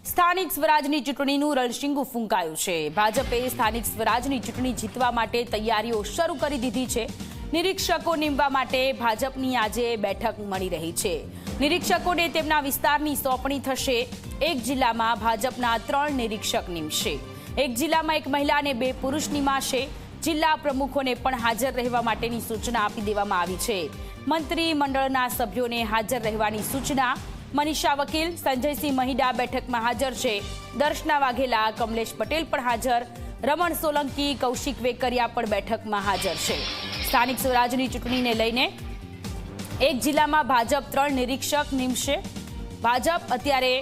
સ્થાનિક સ્વરાજની ચૂંટણીનું રણશીંગું ફૂંકાયું છે। ભાજપે સ્થાનિક સ્વરાજની ચૂંટણી જીતવા માટે તૈયારીઓ શરૂ કરી દીધી છે। નિરીક્ષકો નીમવા માટે ભાજપની આજે બેઠક મળી રહી છે। નિરીક્ષકોને તેમના વિસ્તારની સોંપણી થશે। એક જિલ્લામાં ભાજપના 3 નિરીક્ષક નીમશે। એક જિલ્લામાં એક મહિલા અને 2 પુરુષ નીમાશે। જિલ્લા પ્રમુખોને પણ હાજર રહેવા માટેની સૂચના આપી દેવામાં આવી છે। મંત્રી મંડળના સભ્યોને હાજર રહેવાની સૂચના। મનીષા વકીલ, સંજયસિંહ મહિડા બેઠકમાં હાજર છે। દર્શના વાઘેલા, કમલેશ પટેલ પણ હાજર। રમણ સોલંકી, કૌશિક વેકરિયા પણ બેઠકમાં હાજર છે। સ્થાનિક સ્વરાજની ચૂંટણીને લઈને એક જિલ્લામાં ભાજપ 3 નિરીક્ષક નીમશે। ભાજપ અત્યારે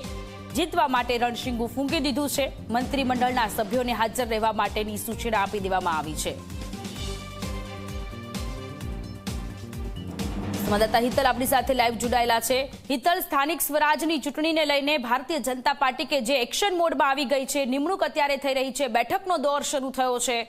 જીતવા માટે રણશીંગું ફૂંકી દીધું છે। મંત્રીમંડળના સભ્યોને હાજર રહેવા માટેની સૂચના આપી દેવામાં આવી છે। સંવાદદાતા હિતલ આપણી સાથે લાઈવ જોડાયેલા છે। હિતલ, સ્થાનિક સ્વરાજની ચૂંટણીને લઈને ભારતીય જનતા પાર્ટી કે જે એક્શન મોડમાં આવી ગઈ છે, નિમણૂક અત્યારે થઈ રહી છે, બેઠકનો દોર શરૂ થયો છે।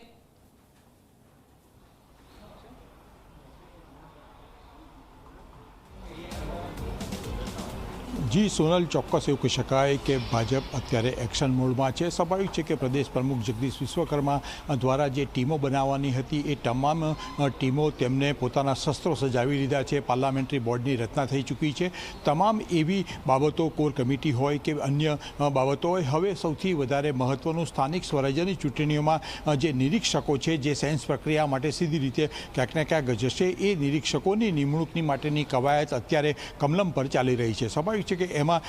જી સોનલ, ચોક્કસ એવું કહી શકાય કે ભાજપ અત્યારે એક્શન મોડમાં છે। સ્વાભાવિક છે કે પ્રદેશ પ્રમુખ જગદીશ વિશ્વકર્મા દ્વારા જે ટીમો બનાવવાની હતી એ તમામ ટીમો તેમને પોતાના શસ્ત્રો સજાવી લીધા છે। પાર્લામેન્ટરી બોર્ડની રચના થઈ ચૂકી છે। તમામ એવી બાબતો, કોર કમિટી હોય કે અન્ય બાબતો હોય, હવે સૌથી વધારે મહત્ત્વનું સ્થાનિક સ્વરાજ્યની ચૂંટણીઓમાં જે નિરીક્ષકો છે, જે સેન્સ પ્રક્રિયા માટે સીધી રીતે ક્યાંક ને ક્યાંક જશે, એ નિરીક્ષકોની નિમણૂકની માટેની કવાયત અત્યારે કમલમ પર ચાલી રહી છે। સ્વાભાવિક છે કે એમાં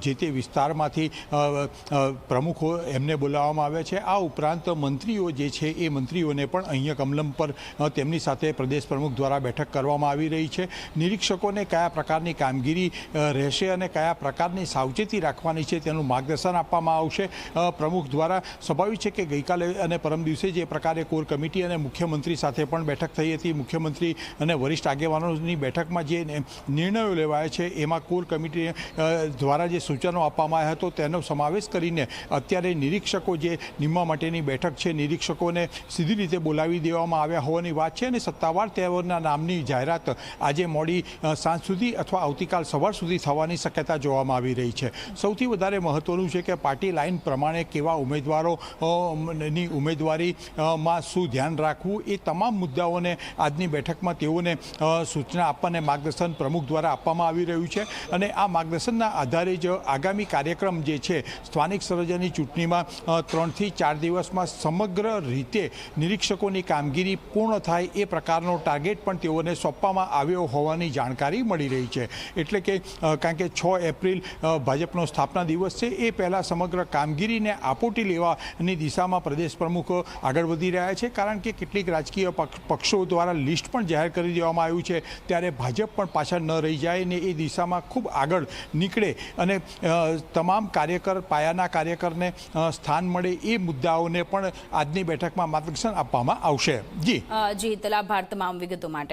જે તે વિસ્તારમાંથી પ્રમુખો એમને બોલાવવામાં આવ્યા છે। આ ઉપરાંત મંત્રીઓ જે છે એ મંત્રીઓને પણ અહીંયા કમલમ પર તેમની સાથે પ્રદેશ પ્રમુખ દ્વારા બેઠક કરવામાં આવી રહી છે। નિરીક્ષકોને કયા પ્રકારની કામગીરી રહેશે અને કયા પ્રકારની સાવચેતી રાખવાની છે તેનું માર્ગદર્શન આપવામાં આવશે પ્રમુખ દ્વારા। સ્વાભાવિક છે કે ગઈકાલે અને પરમ દિવસે જે પ્રકારે કોર કમિટી અને મુખ્યમંત્રી સાથે પણ બેઠક થઈ હતી, મુખ્યમંત્રી અને વરિષ્ઠ આગેવાનોની બેઠકમાં જે નિર્ણયો લેવાયા છે એમાં કોર કમિટી દ્વારા જે સૂચનો આપવામાં આવ્યા હતો તેનો સમાવેશ કરીને અત્યારે નિરીક્ષકો જે નિમવા માટેની બેઠક છે, નિરીક્ષકોને સીધી રીતે બોલાવી દેવામાં આવ્યા હોવાની વાત છે અને સત્તાવાર તેઓના નામની જાહેરાત આજે મોડી સાંજ સુધી અથવા આવતીકાલ સવાર સુધી થવાની શક્યતા જોવામાં આવી રહી છે। સૌથી વધારે મહત્ત્વનું છે કે પાર્ટી લાઇન પ્રમાણે કેવા ઉમેદવારોની ઉમેદવારીમાં શું ધ્યાન રાખવું, એ તમામ મુદ્દાઓને આજની બેઠકમાં તેઓને સૂચના આપવાને માર્ગદર્શન પ્રમુખ દ્વારા આપવામાં આવી રહ્યું છે અને આ માર્ગદર્શનના આધારે જ આગામી કાર્યક્રમ જે છે સ્થાનિક સ્વરાજ્યની ચૂંટણીમાં 3 થી 4 દિવસમાં સમગ્ર રીતે નિરીક્ષકોની કામગીરી પૂર્ણ થાય એ પ્રકારનો ટાર્ગેટ પણ તેઓને સોંપવામાં આવ્યો હોવાની જાણકારી મળી રહી છે। એટલે કે કારણ કે 6 એપ્રિલ ભાજપનો સ્થાપના દિવસ છે, એ પહેલાં સમગ્ર કામગીરીને આપોટી લેવાની દિશામાં પ્રદેશ પ્રમુખો આગળ વધી રહ્યા છે। કારણ કે કેટલીક રાજકીય પક્ષો દ્વારા લિસ્ટ પણ જાહેર કરી દેવામાં આવ્યું છે, ત્યારે ભાજપ પણ પાછળ ન રહી જાય ને એ દિશામાં ખૂબ આગળ નીકળે અને તમામ કાર્યકર, પાયાના કાર્યકરને સ્થાન મળે, એ મુદ્દાઓને પણ આજની બેઠકમાં માર્ગદર્શન આપવામાં આવશે। જી હિતલ, આભાર તમામ વિગતો માટે।